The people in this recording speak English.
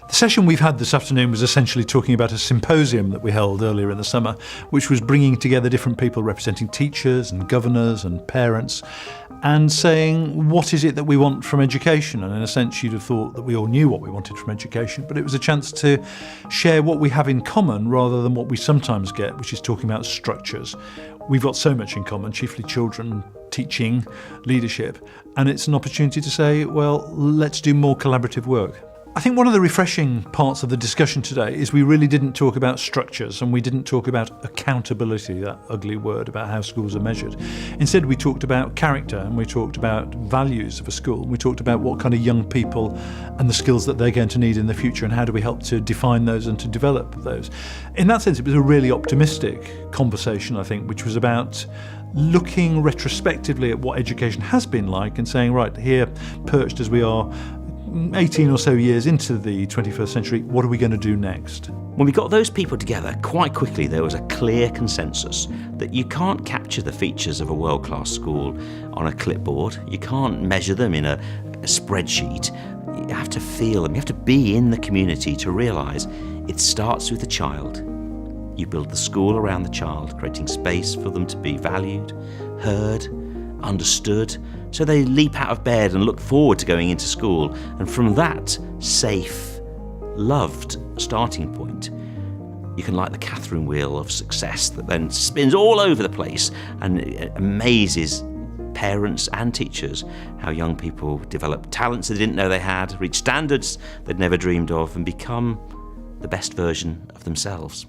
The session we've had this afternoon was essentially talking about a symposium that we held earlier in the summer, which was bringing together different people representing teachers and governors and parents, and saying, what is it that we want from education? And in a sense, you'd have thought that we all knew what we wanted from education, but it was a chance to share what we have in common rather than what we sometimes get, which is talking about structures. We've got so much in common, chiefly children, teaching, leadership, and it's an opportunity to say, well, let's do more collaborative work. I think one of the refreshing parts of the discussion today is we really didn't talk about structures, and we didn't talk about accountability, that ugly word about how schools are measured. Instead, we talked about character, and we talked about values of a school. We talked about what kind of young people and the skills that they're going to need in the future, and how do we help to define those and to develop those. In that sense, it was a really optimistic conversation, I think, which was about looking retrospectively at what education has been like and saying, right, here, perched as we are, 18 or so years into the 21st century, what are we going to do next? When we got those people together, quite quickly there was a clear consensus that you can't capture the features of a world-class school on a clipboard. You can't measure them in a spreadsheet. You have to feel them. You have to be in the community to realise it starts with the child. You build the school around the child, creating space for them to be valued, heard, understood, so they leap out of bed and look forward to going into school. And from that safe, loved starting point, you can light the Catherine wheel of success that then spins all over the place and it amazes parents and teachers how young people develop talents they didn't know they had, reach standards they'd never dreamed of, and become the best version of themselves.